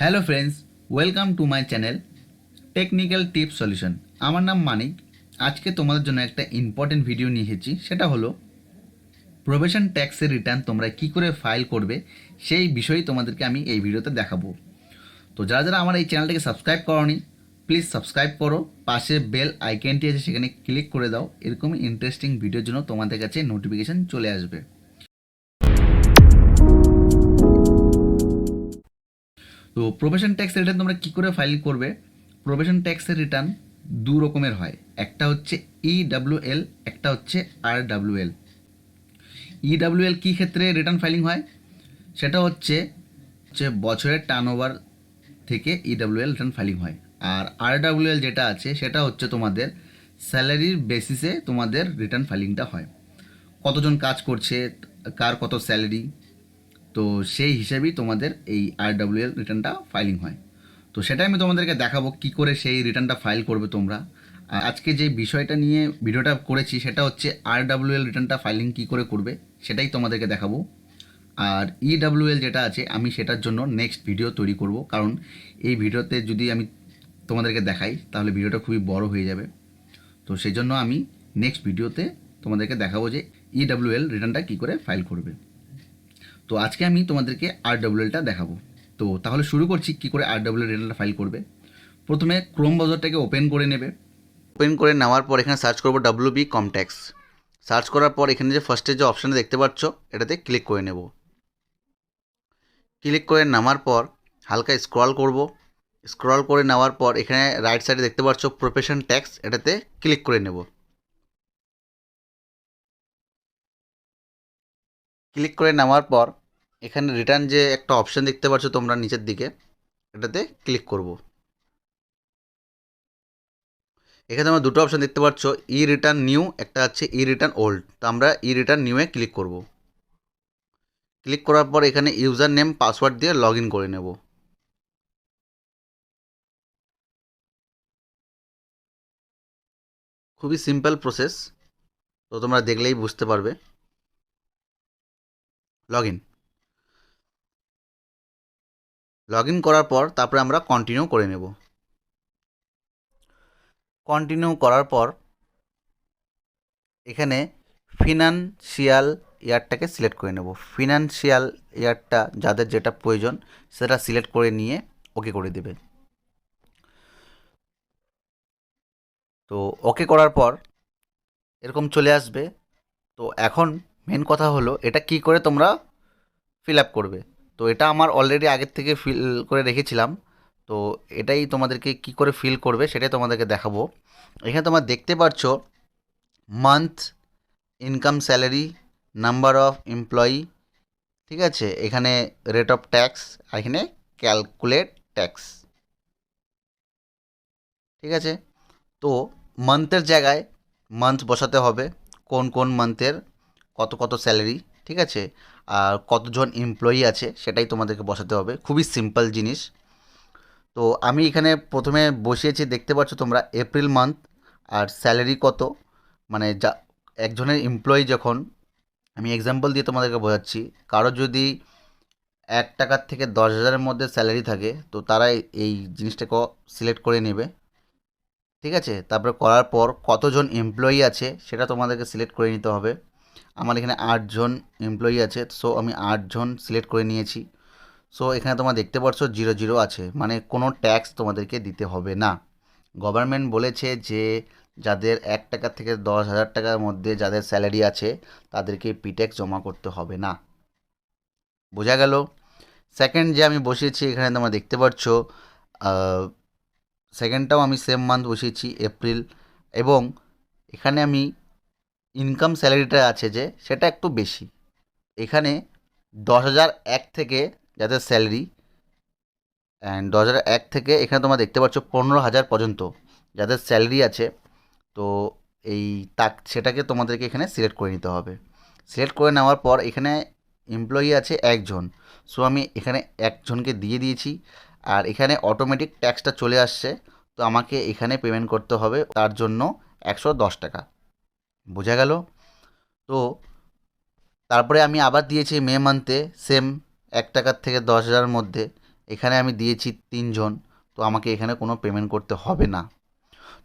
Hello friends, welcome to my channel technical tips solution. আমার নাম মানিক। আজকে তোমাদের জন্য একটা ইম্পর্টেন্ট ভিডিও নিয়ে এসেছি। সেটা হলো প্রভিশন ট্যাক্সের রিটার্ন তোমরা কী করে ফাইল করবে সেই বিষয়ে তোমাদেরকে আমি এই ভিডিওতে দেখাবো। তো যারা যারা আমার এই চ্যানেলটাকে সাবস্ক্রাইব করোনি, প্লিজ সাবস্ক্রাইব করো। পাশে বেল আইকনটি আছে, সেখানে ক্লিক করে দাও। এরকমই ইন্টারেস্টিং ভিডিওর জন্য তোমাদের কাছে নোটিফিকেশান চলে আসবে। তো প্রভিশন ট্যাক্সের রিটার্ন তোমরা কী করে ফাইল করবে? প্রভিশন ট্যাক্সের রিটার্ন দু রকমের হয়, একটা হচ্ছে ইডাব্লিউএল, একটা হচ্ছে আরডাব্লিউএল। ইডাব্লিউএল কী ক্ষেত্রে রিটার্ন ফাইলিং হয়? সেটা হচ্ছে বছরের টার্নওভার থেকে ইডাব্লিউএল রিটার্ন ফাইলিং হয়। আর আরডাব্লিউএল যেটা আছে সেটা হচ্ছে তোমাদের স্যালারির বেসিসে তোমাদের রিটার্ন ফাইলিংটা হয়। কতজন কাজ করছে, কার কত স্যালারি, তো সেই হিসেবেই তোমাদের এই আরডাব্লিউএল রিটার্নটা ফাইলিং হয়। তো সেটাই আমি তোমাদেরকে দেখাবো কী করে সেই রিটার্নটা ফাইল করবে তোমরা। আর আজকে যে বিষয়টা নিয়ে ভিডিওটা করেছি সেটা হচ্ছে আরডাব্লিউএল রিটার্নটা ফাইলিং কী করে করবে সেটাই তোমাদেরকে দেখাবো। আর ইডাব্লিউএল যেটা আছে আমি সেটার জন্য নেক্সট ভিডিও তৈরি করব, কারণ এই ভিডিওতে যদি আমি তোমাদেরকে দেখাই তাহলে ভিডিওটা খুবই বড় হয়ে যাবে। তো সেই জন্য আমি নেক্সট ভিডিওতে তোমাদেরকে দেখাবো যে ইডাব্লিউএল রিটার্নটা কী করে ফাইল করবে। তো আজকে আমি তোমাদেরকে আরডাব্লিউএলটা দেখাবো। তো তাহলে শুরু করছি কী করে আরডাব্লিউএল রিটার্নটা ফাইল করবে। প্রথমে ক্রোম ব্রাউজারটাকে ওপেন করে নেবে। ওপেন করে নেওয়ার পর এখানে সার্চ করবো ডাব্লিউবি কমট্যাক্স। সার্চ করার পর এখানে যে ফার্স্টে যে অপশানটা দেখতে পাচ্ছ এটাতে ক্লিক করে নেব। ক্লিক করে নামার পর হালকা স্ক্রল করব। স্ক্রল করে নেওয়ার পর এখানে রাইট সাইডে দেখতে পাচ্ছ প্রফেশন ট্যাক্স, এটাতে ক্লিক করে নেব। ক্লিক করে নেওয়ার পর এখানে রিটার্ন যে একটা অপশান দেখতে পাচ্ছ তোমরা নিচের দিকে, এটাতে ক্লিক করব। এখানে তোমরা দুটো অপশান দেখতে পাচ্ছ, ই রিটার্ন নিউ, একটা আছে ই রিটার্ন ওল্ড। তো আমরা ই রিটার্ন নিউয়ে ক্লিক করব। ক্লিক করার পর এখানে ইউজার নেম পাসওয়ার্ড দিয়ে লগ ইন করে নেব। খুবই সিম্পল প্রসেস, তো তোমরা দেখলেই বুঝতে পারবে। লগ ইন করার পর তারপরে আমরা কন্টিনিউ করে নেব। কন্টিনিউ করার পর এখানে ফিনান্সিয়াল ইয়ারটাকে সিলেক্ট করে নেব। ফিনান্সিয়াল ইয়ারটা যাদের যেটা প্রয়োজন সেটা সিলেক্ট করে নিয়ে ওকে করে দেবে। তো ওকে করার পর এরকম চলে আসবে। তো এখন মেন কথা হলো এটা কি করে তোমরা ফিল আপ করবে। তো এটা আমার অলরেডি আগের থেকে ফিল করে রেখেছিলাম। তো এটাই তোমাদেরকে কি করে ফিল করবে সেটাই তোমাদেরকে দেখাবো। এখানে তোমরা দেখতে পাচ্ছ month, income, salary, number of employee, ঠিক আছে, এখানে রেট অফ ট্যাক্স, আর এখানে ক্যালকুলেট ট্যাক্স, ঠিক আছে। তো মান্থের জায়গায় মান্থ বসাতে হবে, কোন কোন মান্থের কত কত স্যালারি, ঠিক আছে, আর কতজন এমপ্লয়ি আছে সেটাই তোমাদেরকে বসাতে হবে। খুবই সিম্পল জিনিস। তো আমি এখানে প্রথমে বসিয়েছি, দেখতে পাচ্ছ তোমরা এপ্রিল মান্থ আর স্যালারি কত, মানে যা একজনের এমপ্লয়ি যখন, আমি এক্সাম্পল দিয়ে তোমাদেরকে বোঝাচ্ছি, কারো যদি 1 টাকার থেকে 10,000-এর মধ্যে স্যালারি থাকে তো তারা এই জিনিসটাকে সিলেক্ট করে নেবে, ঠিক আছে। তারপরে করার পর কতজন এমপ্লয়ি আছে সেটা তোমাদেরকে সিলেক্ট করে নিতে হবে। আমার এখানে 8জন এমপ্লয়ি আছে, সো আমি 8জন সিলেক্ট করে নিয়েছি। সো এখানে তোমরা দেখতে পাচ্ছ 0 আছে, মানে কোনো ট্যাক্স তোমাদেরকে দিতে হবে না। গভর্নমেন্ট বলেছে যে যাদের 1 টাকা থেকে 10,000 টাকার মধ্যে যাদের স্যালারি আছে তাদেরকে পি ট্যাক্স জমা করতে হবে না। বোঝা গেল। সেকেন্ড যে আমি বসিয়েছি এখানে তোমরা দেখতে পাচ্ছ, সেকেন্ডটাও আমি সেম মান্থ বসিয়েছি এপ্রিল, এবং এখানে আমি ইনকাম স্যালারিটা আছে যে সেটা একটু বেশি। এখানে 10,001 থেকে যাদের স্যালারি, অ্যান্ড 10,001 থেকে এখানে তোমরা দেখতে পাচ্ছ 15,000 পর্যন্ত যাদের স্যালারি আছে, তো এই সেটাকে তোমাদেরকে এখানে সিলেক্ট করে নিতে হবে। সিলেক্ট করে নেওয়ার পর এখানে এমপ্লয়ি আছে 1জন, সো আমি এখানে 1জনকে দিয়ে দিয়েছি। আর এখানে অটোমেটিক ট্যাক্সটা চলে আসছে, তো আমাকে এখানে পেমেন্ট করতে হবে তার জন্য 110 টাকা। বোঝা গেল। তো তারপরে আমি আবার দিয়েছি মে মান্থে সেম 1 টাকার থেকে 10,000-এর মধ্যে, এখানে আমি দিয়েছি 3 জন, তো আমাকে এখানে কোনো পেমেন্ট করতে হবে না।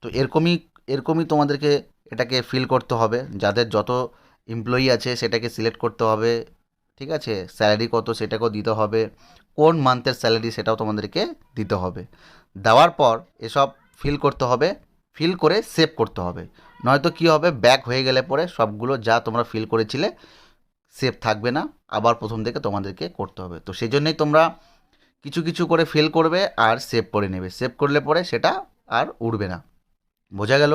তো এরকমই তোমাদেরকে এটাকে ফিল করতে হবে। যাদের যত এমপ্লয়ি আছে সেটাকে সিলেক্ট করতে হবে, ঠিক আছে? স্যালারি কত সেটাকেও দিতে হবে, কোন মান্থের স্যালারি সেটাও তোমাদেরকে দিতে হবে। দেওয়ার পর এসব ফিল করতে হবে, ফিল করে সেভ করতে হবে। নয়তো কী হবে, ব্যাক হয়ে গেলে পরে সবগুলো যা তোমরা ফিল করেছিলে সেভ থাকবে না, আবার প্রথম থেকে তোমাদেরকে করতে হবে। তো সেই জন্যই তোমরা কিছু কিছু করে ফিল করবে আর সেভ করে নেবে। সেভ করলে পরে সেটা আর উঠবে না। বোঝা গেল?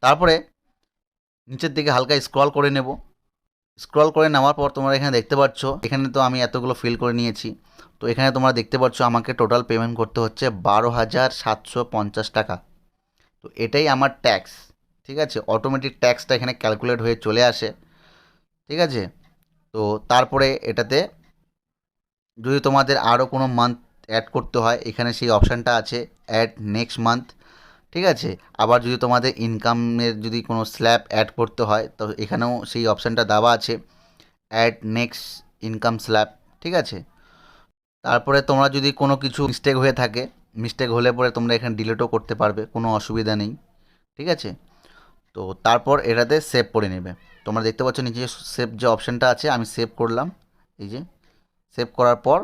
তারপরে নিচের দিকে হালকা স্ক্রল করে নেব। স্ক্রল করে নেওয়ার পর তোমরা এখানে দেখতে পাচ্ছ, এখানে তো আমি এতগুলো ফিল করে নিয়েছি। তো এখানে তোমরা দেখতে পাচ্ছ আমাকে টোটাল পেমেন্ট করতে হচ্ছে 12,750 টাকা। তো এটাই আমার ট্যাক্স, ঠিক আছে? অটোমেটিক ট্যাক্সটা এখানে ক্যালকুলেট হয়ে চলে আসে, ঠিক আছে? তো তারপরে এটাতে যদি তোমাদের আরও কোনো মান্থ অ্যাড করতে হয়, এখানে সেই অপশানটা আছে, অ্যাড নেক্সট মান্থ, ঠিক আছে? আবার যদি তোমাদের ইনকামের যদি কোনো স্ল্যাব অ্যাড করতে হয়, তো এখানেও সেই অপশানটা দেওয়া আছে, অ্যাড নেক্সট ইনকাম স্ল্যাব, ঠিক আছে? তারপরে তোমরা যদি কোনো কিছু মিস্টেক হয়ে থাকে, মিস্টেক হলে পরে তোমরা এখানে ডিলিটও করতে পারবে, কোনো অসুবিধা নেই, ঠিক আছে? তো তারপর এটাতে সেভ করে নেবে। তোমরা দেখতে পাচ্ছ নিচে সেভ যে অপশানটা আছে, আমি সেভ করলাম, এই যে সেভ করার পর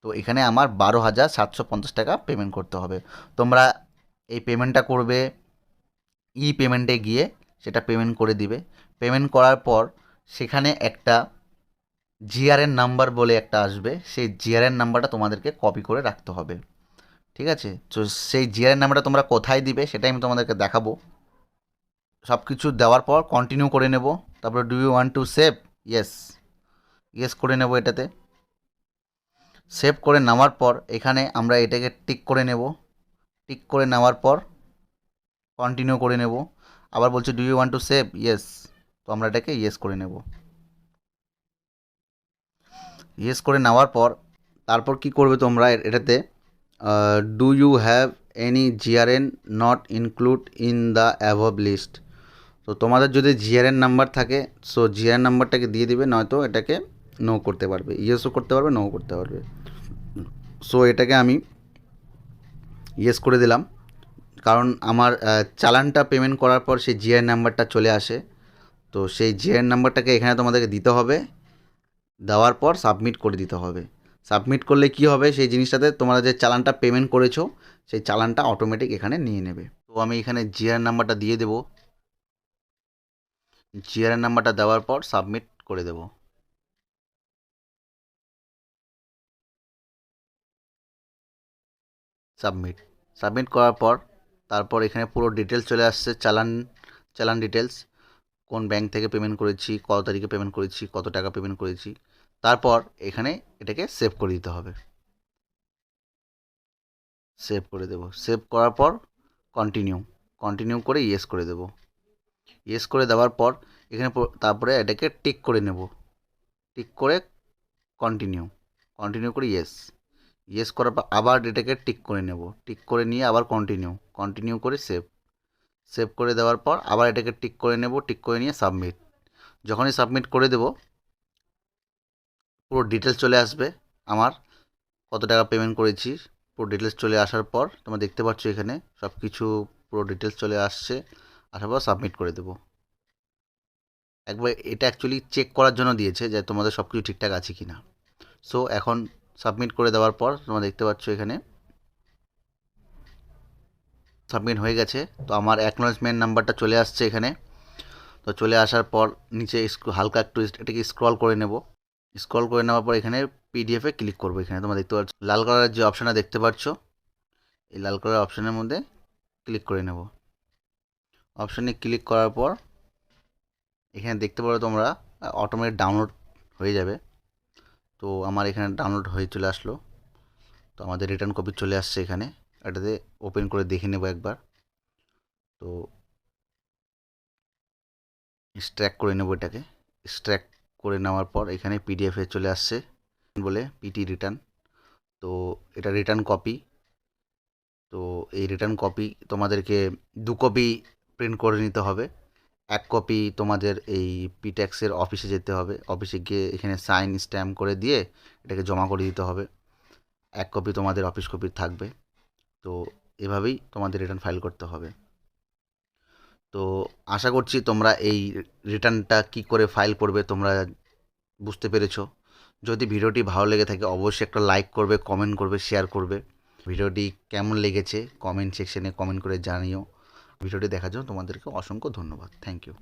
তো এখানে আমার 12,750 টাকা পেমেন্ট করতে হবে। তোমরা এই পেমেন্টটা করবে ই পেমেন্টে গিয়ে, সেটা পেমেন্ট করে দিবে। পেমেন্ট করার পর সেখানে একটা জিআরএন নাম্বার বলে একটা আসবে, সেই জিআরএন নাম্বারটা তোমাদেরকে কপি করে রাখতে হবে, ঠিক আছে? তো সেই জিআরএন নাম্বারটা তোমরা কোথায় দিবে সেটাই আমি তোমাদেরকে দেখাবো। সব কিছু দেওয়ার পর কন্টিনিউ করে নেব। তারপরে do you want to save? Yes, yes করে নেব এটাতে। সেভ করে নেওয়ার পর এখানে আমরা এটাকে টিক করে নেব। টিক করে নেওয়ার পর কন্টিনিউ করে নেব। আবার বলছে do you want to save? Yes, তো আমরা এটাকে ইয়েস করে নেব। ইয়েস করে নেওয়ার পর তারপর কি করবে তোমরা এটাতে, do you have any GRN not include in the above list? তো তোমাদের যদি জিআরএন নাম্বার থাকে, সো জিআরএন নাম্বারটাকে দিয়ে দিবে, নয়তো এটাকে নো করতে পারবে, ইয়েসও করতে পারবে, নো করতে পারবে। সো এটাকে আমি ইয়েস করে দিলাম, কারণ আমার চালানটা পেমেন্ট করার পর সেই জিআরএন নাম্বারটা চলে আসে। তো সেই জিআরএন নাম্বারটাকে এখানে তোমাদেরকে দিতে হবে, দেওয়ার পর সাবমিট করে দিতে হবে। সাবমিট করলে কি হবে, সেই জিনিসটাতে তোমরা যে চালানটা পেমেন্ট করেছো সেই চালানটা অটোমেটিক এখানে নিয়ে নেবে। তো আমি এখানে জিআরএন নাম্বারটা দিয়ে দেবো। জিআরএন নাম্বারটা দেওয়ার পর সাবমিট করে দেবো। সাবমিট, সাবমিট করার পর তারপর এখানে পুরো ডিটেলস চলে আসছে, চালান ডিটেলস, কোন ব্যাংক থেকে পেমেন্ট করেছি, কত তারিখে পেমেন্ট করেছি, কত টাকা পেমেন্ট করেছি। তারপর এখানে এটাকে সেভ করে দিতে হবে। সেভ করে দেবো। সেভ করার পর কন্টিনিউ, কন্টিনিউ করে ইয়েস করে দেবো। ইয়েস করে দেওয়ার পর এখানে তারপরে এটাকে টিক করে নেব। টিক করে কন্টিনিউ, কন্টিনিউ করে ইয়েস, ইয়েস করার পর আবার এটাকে টিক করে নেব। টিক করে নিয়ে আবার কন্টিনিউ, কন্টিনিউ করে সেভ, সেভ করে দেওয়ার পর আবার এটাকে টিক করে নেব। টিক করে নিয়ে সাবমিট। যখনই সাবমিট করে দেব পুরো ডিটেলস চলে আসবে আমার, কত টাকা পেমেন্ট করেছি পুরো ডিটেলস চলে আসার পর তোমরা দেখতে পাচ্ছ এখানে সব কিছু পুরো ডিটেলস চলে আসছে। আসার পর সাবমিট করে দেবো। একবার এটা অ্যাকচুয়ালি চেক করার জন্য দিয়েছে যে তোমাদের সব কিছু ঠিকঠাক আছে কি না। সো এখন সাবমিট করে দেওয়ার পর তোমরা দেখতে পাচ্ছ এখানে সাবমিট হয়ে গেছে। তো আমার অ্যাকনোলেজমেন্ট নাম্বারটা চলে আসছে এখানে। তো চলে আসার পর নিচে হালকা একটু এটাকে স্ক্রল করে নেব। স্ক্রল করে নেওয়ার পর এখানে পিডিএফে ক্লিক করবো। এখানে তোমরা দেখতে পাচ্ছ লাল কালারের যে অপশানটা দেখতে পাচ্ছ, এই লাল কালারের অপশানের মধ্যে ক্লিক করে নেব। অপশানে ক্লিক করার পর এখানে দেখতে পারো তোমরা অটোমেটিক ডাউনলোড হয়ে যাবে। তো আমার এখানে ডাউনলোড হয়ে চলে আসলো। তো আমাদের রিটার্ন কপি চলে আসছে এখানে, এটাতে ওপেন করে দেখে নেব একবার। তো এক্সট্র্যাক্ট করে নেব এটাকে। এক্সট্র্যাক্ট করে নেওয়ার পর এখানে পিডিএফে চলে আসছে বলে পিটি রিটার্ন। তো এটা রিটার্ন কপি। তো এই রিটার্ন কপি তোমাদেরকে 2 কপি প্রিন্ট করে নিতে হবে। 1 কপি তোমাদের এই পিট্যাক্সের অফিসে যেতে হবে, অফিসে গিয়ে এখানে সাইন স্ট্যাম্প করে দিয়ে এটাকে জমা করে দিতে হবে। 1 কপি তোমাদের অফিস কপি থাকবে। তো এভাবেই তোমাদের রিটার্ন ফাইল করতে হবে। তো আশা করছি তোমরা এই রিটার্নটা কী করে ফাইল করবে তোমরা বুঝতে পেরেছো। যদি ভিডিওটি ভালো লেগে থাকে অবশ্যই একটা লাইক করবে, কমেন্ট করবে, শেয়ার করবে। ভিডিওটি কেমন লেগেছে কমেন্ট সেকশনে কমেন্ট করে জানিও। ভিডিওটি দেখার জন্য তোমাদেরকে অসংখ্য ধন্যবাদ। Thank you.